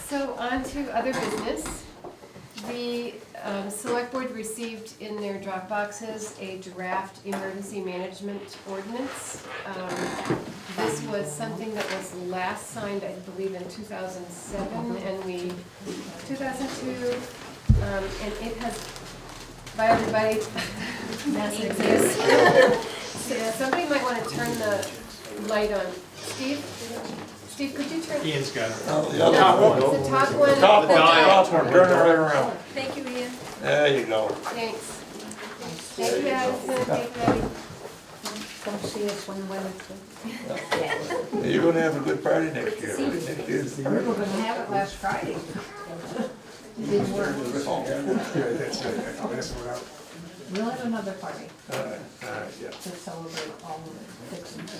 So on to other business. The select board received in their drop boxes a draft emergency management ordinance. This was something that was last signed, I believe, in 2007, and 2002, and it has, by everybody, That's exists. So somebody might want to turn the light on. Steve? Steve, could you turn? Ian's got it. Oh, the No, other Top one. it's the top one. Top one, dial. top one, turn it right around. Thank you, Ian. There you go. Thanks. Thank you, Allison, thank you, Abby. Come see us when Wednesday. You're gonna have a good party next year, right? Next year. We were gonna have it last Friday. Didn't work. We'll have another party All right, yeah. to celebrate all of the fixings.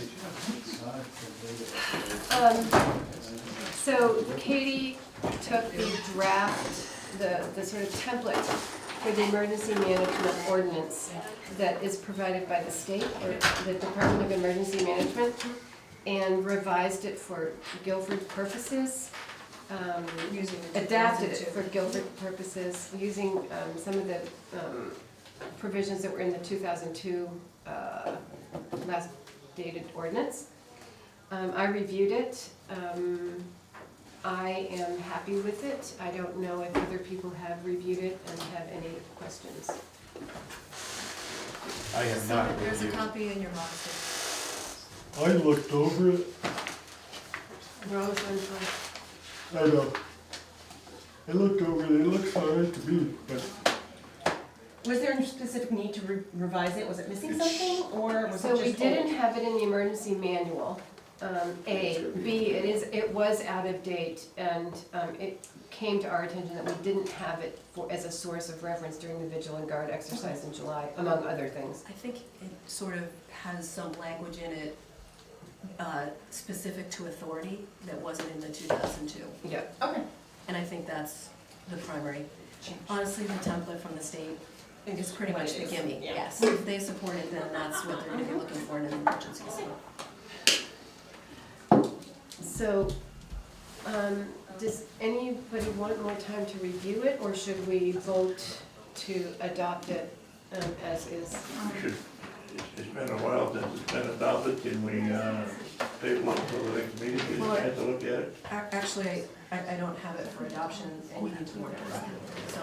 So Katie took the draft, the sort of template for the emergency management ordinance that is provided by the state, or the Department of Emergency Management, and revised it for Guilford purposes. Adapted it for Guilford purposes, using some of the provisions that were in the 2002 last dated ordinance. I reviewed it. I am happy with it. I don't know if other people have reviewed it and have any questions. I have not There's a reviewed. copy in your box. I looked over it, We're always on time. I know. I looked over it, it looks alright to me, but Was there a specific need to revise it? Was it missing something, or was it So just we didn't old? have it in the emergency manual, A. B, it was out of date, and it came to our attention that we didn't have it as a source of reference during the Vigil and Guard exercise in July, among other things. I think it sort of has some language in it specific to authority that wasn't in the 2002. Yep. Okay. And I think that's the primary. Honestly, the template from the state is pretty much the gimme, Yeah. yes. If they support it, then that's what they're gonna be looking for in an emergency. So, does anybody want more time to review it, or should we vote to adopt it as is? It's been a while since it's been adopted, can we, table it until the next meeting, we Well, have to look at it? Actually, I don't have it for adoption, and you need to order it. So,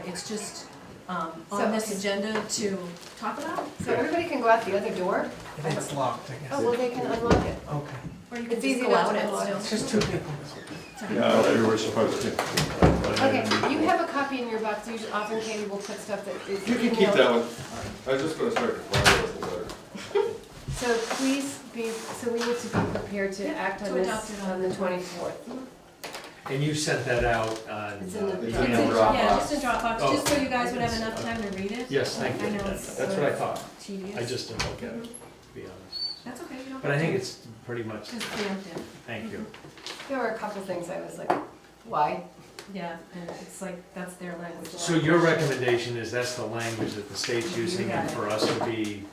it's just on this agenda to talk about, So everybody can go out the other door? I think it's locked, I guess. Oh, well, they can unlock it. Okay. or you can It's just easy go enough out to and unlock. still. It's just two people. Yeah, we were supposed to. Okay, you have a copy in your box, usually, often Katie will put stuff that is. You can keep that one. I was just gonna start to fly with the letter. So please so we need to be prepared to act on To this adopt it on the 24th. And you sent that out on. It's in the- It's It's in in- the Dropbox. Yeah, just in Dropbox, Oh. just so you guys would have enough time to read it. Yes, thank you. I know it's That's what I thought. tedious. I just didn't look at it, to be honest. That's okay, you don't. But I have think to. it's pretty much, Just preemptive. thank you. There were a couple things I was like, why? Yeah, and it's like, that's their language. So your recommendation is that's the language that the state's using and for us to be,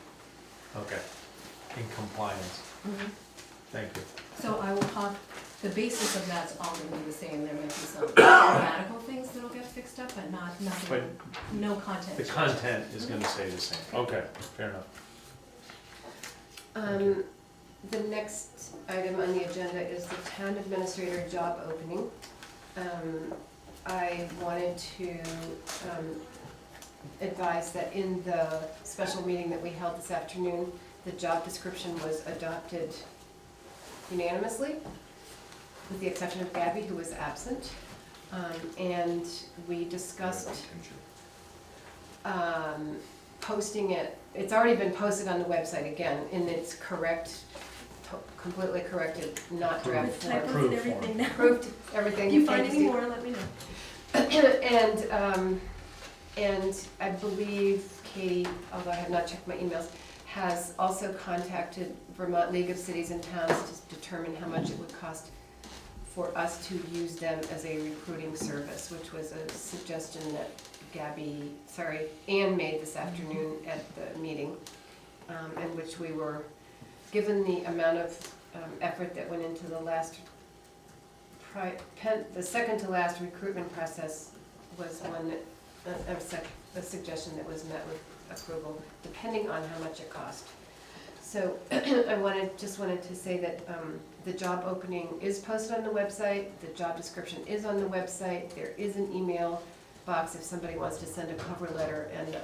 okay, in compliance. Mhm. Thank you. So I will talk, the basis of that's all gonna be the same, there might be some grammatical things that'll get fixed up, but not, But nothing, no content. the content is gonna stay the same. Okay, fair enough. The next item on the agenda is the town administrator job opening. I wanted to advise that in the special meeting that we held this afternoon, the job description was adopted unanimously, with the exception of Gabby, who was absent. And we discussed posting it. It's already been posted on the website again, in its correct, completely corrected, not draft With form. typos and Approved everything now. Approved everything. If you find can't any see- more, let me know. And I believe Katie, although I have not checked my emails, has also contacted Vermont League of Cities and Towns to determine how much it would cost for us to use them as a recruiting service, which was a suggestion that Ann made this afternoon at the meeting, in which we were, given the amount of effort that went into the the second to last recruitment process was one that, a suggestion that was met with approval, depending on how much it cost. So I just wanted to say that the job opening is posted on the website, the job description is on the website, there is an email box if somebody wants to send a cover letter, and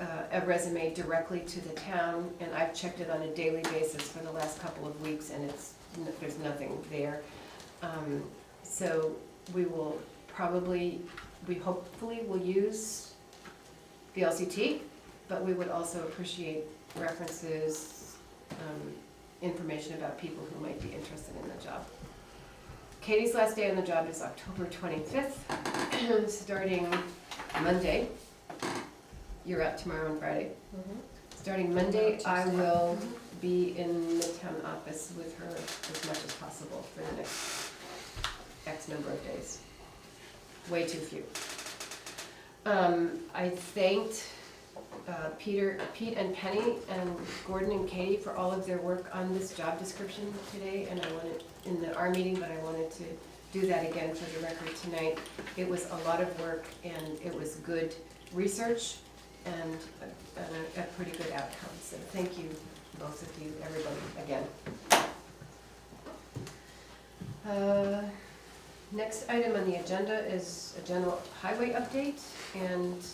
a resume directly to the town, and I've checked it on a daily basis for the last couple of weeks, and there's nothing there. So we will we hopefully will use the LCT, but we would also appreciate references, information about people who might be interested in the job. Katie's last day on the job is October 25th, starting Monday. You're out tomorrow and Friday. Starting Monday, I will be in the town office with her as much as possible for the next X number of days. Way too few. I thanked Pete and Penny and Gordon and Katie for all of their work on this job description today, and I wanted, in our meeting, but I wanted to do that again for the record tonight. It was a lot of work, and it was good research and a pretty good outcome. So thank you, both of you, everybody, again. Next item on the agenda is a general highway update, and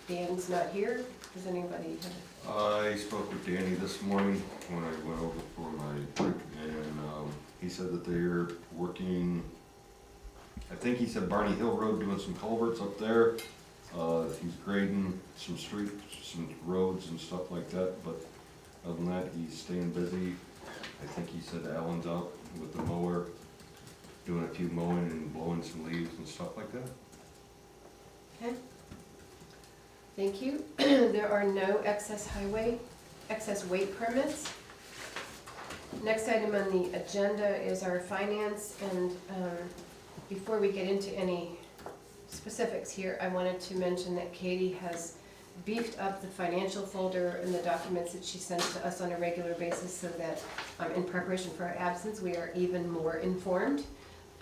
Dan's not here. Does anybody have? I spoke with Danny this morning when I went over for my break, and he said that they're working, I think he said Barney Hill Road, doing some culverts up there. He's grading some streets, some roads and stuff like that, but other than that, he's staying busy. I think he said Alan's out with the mower, doing a few mowing and blowing some leaves and stuff like that. Okay. Thank you. There are no excess weight permits. Next item on the agenda is our finance, and before we get into any specifics here, I wanted to mention that Katie has beefed up the financial folder and the documents that she sends to us on a regular basis, so that in preparation for our absence, we are even more informed.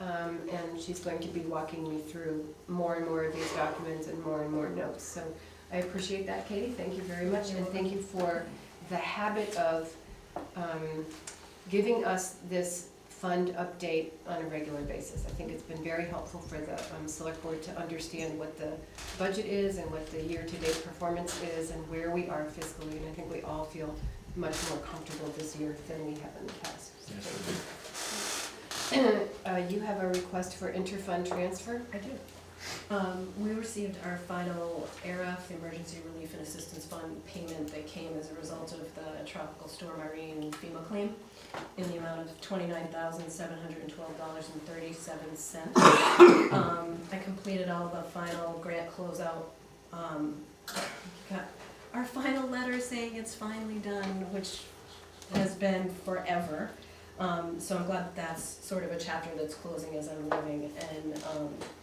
And she's going to be walking me through more and more of these documents and more notes. So I appreciate that, Katie. Thank you very much. And thank you for the habit of giving us this fund update on a regular basis. I think it's been very helpful for the select board to understand what the budget is and what the year-to-date performance is and where we are fiscally. And I think we all feel much more comfortable this year than we have in the past. Yes, we do. You have a request for interfund transfer? I do. We received our final ARF, the Emergency Relief and Assistance Fund payment that came as a result of the Tropical Storm Irene FEMA claim in the amount of $29,712.37. I completed all the final grant closeout. Got our final letter saying it's finally done, which has been forever. So I'm glad that that's sort of a chapter that's closing as I'm leaving. And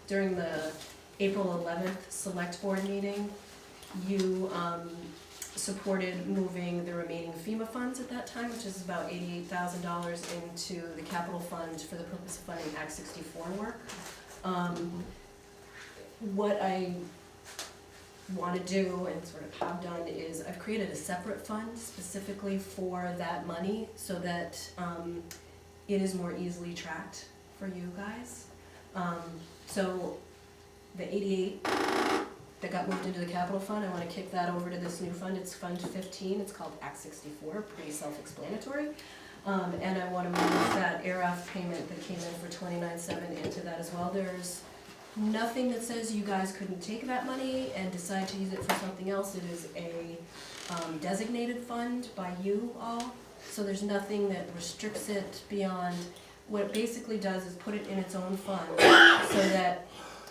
during the April 11th select board meeting, you supported moving the remaining FEMA funds at that time, which is about $88,000, into the capital fund for the purpose of funding Act 64 work. What I want to do and sort of have done is I've created a separate fund specifically for that money so that it is more easily tracked for you guys. So the 88 that got moved into the capital fund, I want to kick that over to this new fund. It's Fund 15. It's called Act 64, pretty self-explanatory. And I want to move that ARF payment that came in for $29,700 into that as well. There's nothing that says you guys couldn't take that money and decide to use it for something else. It is a designated fund by you all, so there's nothing that restricts it beyond. What it basically does is put it in its own fund so that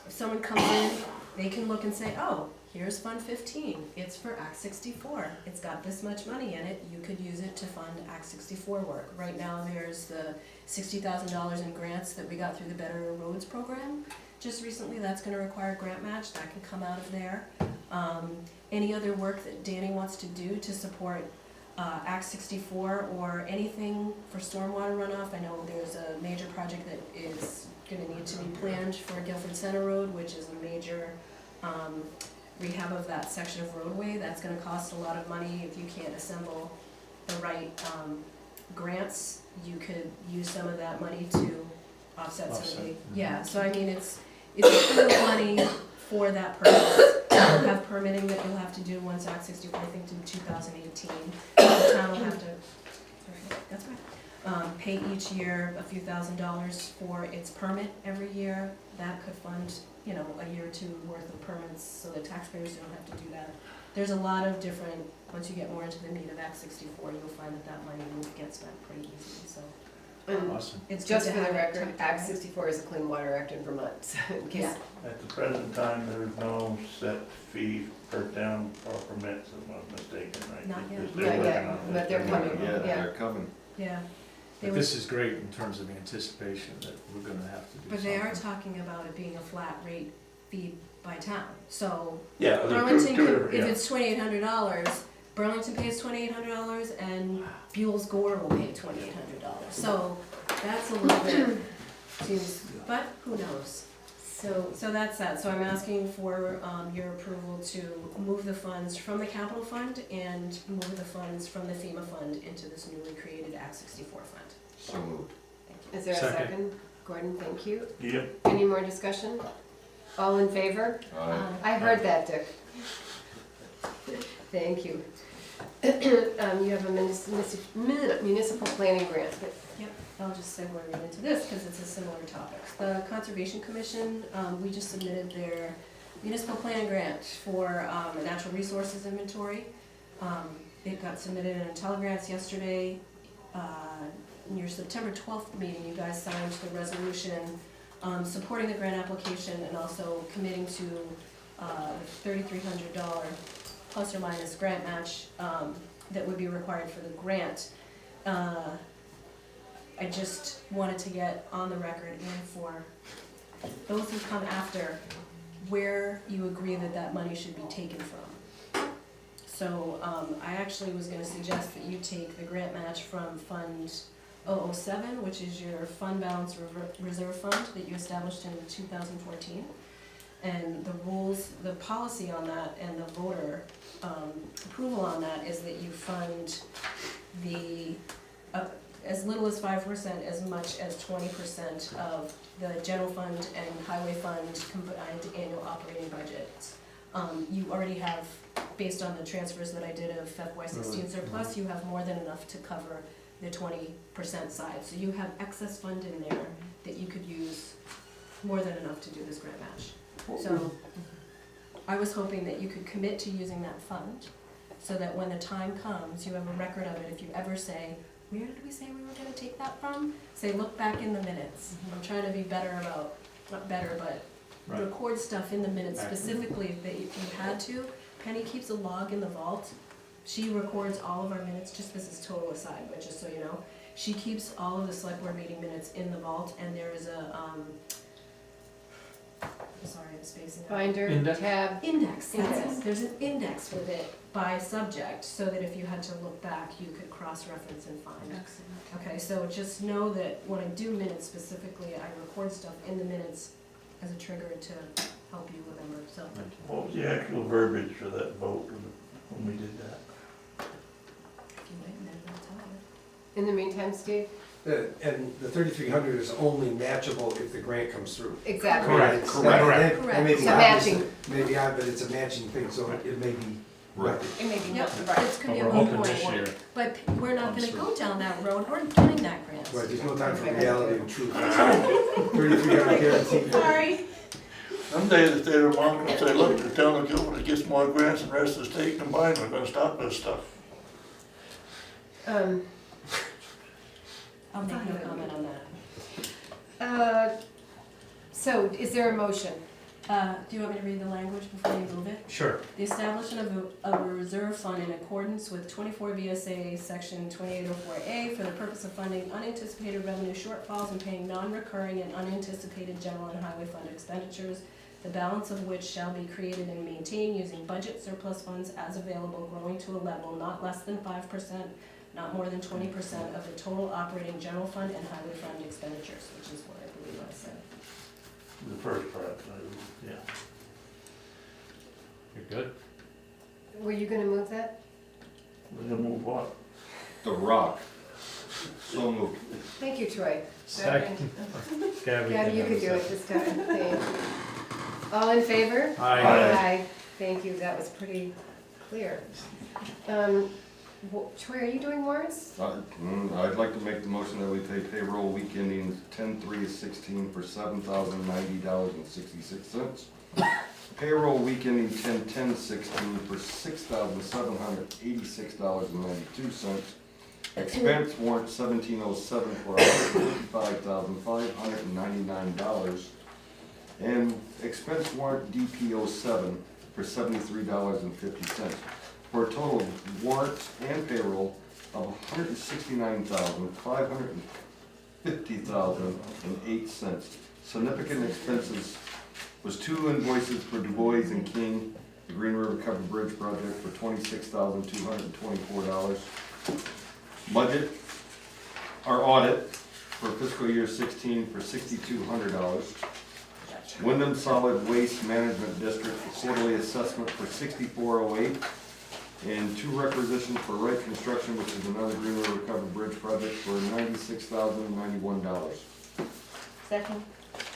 if someone comes in, they can look and say, oh, here's Fund 15, it's for Act 64, it's got this much money in it, you could use it to fund Act 64 work. Right now there's the $60,000 in grants that we got through the Better Roads program. Just recently, that's going to require a grant match. That can come out of there. Any other work that Danny wants to do to support Act 64 or anything for stormwater runoff. I know there's a major project that is going to need to be planned for Guilford Center Road, which is a major rehab of that section of roadway. That's going to cost a lot of money. If you can't assemble the right grants, you could use some of that money to offset some of the, yeah, so I mean it's pool money for that purpose. have permitting that you'll have to do once Act 64, I think, in 2018. The town will have to, sorry, that's right, pay each year a few $1,000s for its permit every year. That could fund, you know, a year or two worth of permits, so the taxpayers don't have to do that. There's a lot of different, once you get more into the meat of Act 64, you'll find that that money will get spent pretty easily, so. And Awesome. It's just good for to the have it record, tucked Act away. 64 is a Clean Water Act in Vermont, so in case. Yeah. At the present time, there is no set fee per town for permits, if I'm not mistaken, right? Not yet. They're Not working yet, on it. but they're coming. Yeah, Yeah. they're coming. Yeah. They But were- this is great in terms of anticipation that we're gonna have to do But they are something. talking about it being a flat rate fee by town, so Yeah, they're Burlington, two could- different, if yeah. it's $2,800, Burlington pays $2,800 and Buell's Gore will pay $2,800. So that's a little bit, seems, but who knows? So that's that. So I'm asking for your approval to move the funds from the capital fund and move the funds from the FEMA fund into this newly created Act 64 fund. So moved. Thank you. Is there a Second. second? Gordon, thank you. Yep. Any more discussion? All in favor? Aye. I heard that, Dick. Thank you. You have a municipal planning grant. I'll just segue right into this because it's a similar topic. The Conservation Commission, we just submitted their municipal planning grant for a natural resources inventory. It got submitted in telegrants yesterday. In your September 12th meeting, you guys signed the resolution supporting the grant application and also committing to $3,300 plus or minus grant match that would be required for the grant. I just wanted to get on the record and for those who come after, where you agree that that money should be taken from. So I actually was gonna suggest that you take the grant match from Fund 007, which is your fund balance reserve fund that you established in 2014. And the rules, the policy on that and the voter approval on that is that you fund the, as little as 5%, as much as 20% of the general fund and highway fund combined annual operating budgets. You already have, based on the transfers that I did of FY16 surplus, you have more than enough to cover the 20% side. So you have excess fund in there that you could use, more than enough to do this grant match. So I was hoping that you could commit to using that fund so that when the time comes, you have a record of it. If you ever say, where did we say we were gonna take that from? Say, look back in the minutes. I'm trying to be better about, not better, but Right. record stuff in the minutes Accurate. specifically that if you had to. Penny keeps a log in the vault. She records all of our minutes, just this is total aside, but just so you know. She keeps all of the select board meeting minutes in the vault and there is a, sorry, I'm spacing out. Binder, Index? tab. Index, that's Index. it. There's an index with it by subject, so that if you had to look back, you could cross-reference and find. Okay, so just know that when I do minutes specifically, I record stuff in the minutes as a trigger to help you remember, so. What was the actual verbiage for that vote when we did that? If you wait a minute, I'll tell you. In the meantime, Steve? And the 3,300 is only matchable if the grant comes through. Exactly. Correct. It's- Correct. that may be So obvious, matching. maybe odd, but it's a matching thing, so it may be. Right. It may be Yep, right. it's gonna be a But we're moot hoping this point, year. but we're not comes gonna through. go down that road, we're getting that grant. Right, there's no time for reality and truth. 3,300 guaranteed. Sorry. Someday the state of Vermont will say, look, the town of Guilford gets more grants than the rest of the state combined, we're gonna stop this stuff. I'll make no comment on that. So is there a motion? Do you want me to read the language before you move it? Sure. The establishment of a reserve fund in accordance with 24 VSA section 2804A for the purpose of funding unanticipated revenue shortfalls and paying non-recurring and unanticipated general and highway fund expenditures, the balance of which shall be created and maintained using budget surplus funds as available, growing to a level not less than 5%, not more than 20% of the total operating general fund and highway fund expenditures, which is what I believe I said. The first part, yeah. You're good? Were you gonna move that? We're gonna move what? The Rock. So moved. Thank you, Troy. Second. Gabby. Gabby, you could do it this time. Thank you. All in favor? Aye. Aye. Thank you, that was pretty clear. Troy, are you doing warrants? I'd like to make the motion that we pay payroll week ending 10/3/16 for $7,090.66. Payroll week ending 10/10/16 for $6,786.92. Expense warrant 1707 for $155,599. And expense warrant DPO 7 for $73.50. For a total of warrants and payroll of $169,550.08. Significant expenses was 2 invoices for Du Bois and King, the Green River Covered Bridge project for $26,224. Budget, our audit for fiscal year 16 for $6,200. Wyndham Solid Waste Management District quarterly assessment for $6408. And 2 requisitions for Reil Construction, which is another Green River Covered Bridge project, for $96,091. Second.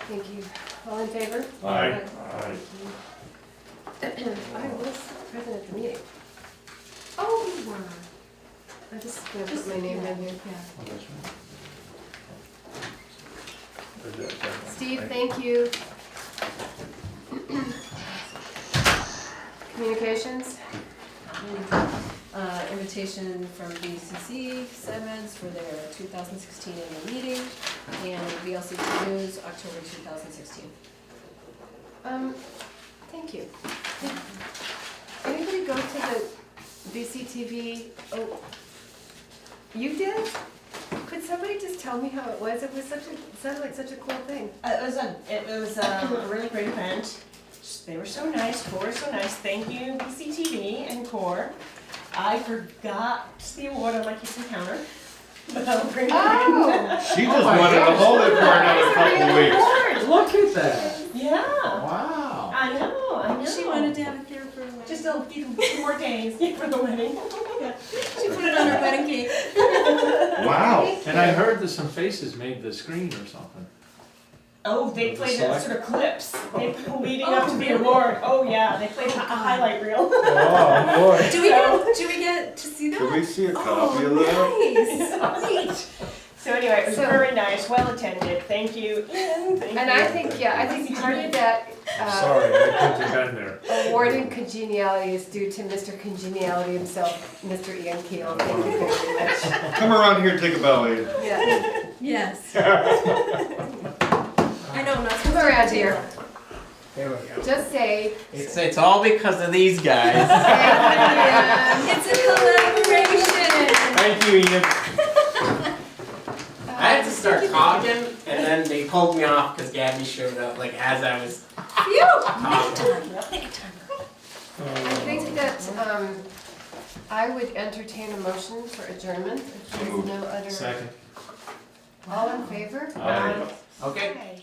Thank you. All in favor? Aye. I was present at the meeting. Oh, you were. I just gonna put my name down here. Steve, thank you. Communications? Invitation from BCC, Signage for their 2016 annual meeting, and VLCT News, October 2016. Thank you. Did anybody go to the BCTV? Oh, you did? Could somebody just tell me how it was? It was it sounded like such a cool thing. It was a really great event. They were so nice, Core was so nice. Thank you, BCTV and Core. I forgot the award on my kitchen counter, but I'll bring it in. She just wanted to hold it for another couple weeks. Look at that. Yeah, Wow. I know. She wanted to have it there for a wedding. Just a few more days for the wedding. She put it on her wedding cake. Wow. And I heard that some faces made the screen or something. Oh, they played sort of clips leading up to the award. Oh yeah, they played a highlight reel. Oh, boy. Do we get to see that? Could we see a copy of that? Nice. Neat. So anyway, it was very nice, well attended. Thank you, Lynn. Thank you. And I think part of that Sorry, I couldn't have been there. award in congeniality is due to Mr. Congeniality himself, Mr. Ian Keel. Thank you very much. Come around here and take a bow, Abe. Yeah. Yes. I know, not Come around here. There we go. Just say, It's all because of these guys. It's a collaboration. Thank you, Ian. I had to start talking, and then they pulled me off because Gabby showed up, like, as I was Phew. talking. Make it time. I think that I would entertain a motion for adjournment if there's no other. Second. All in favor? Aye. Okay.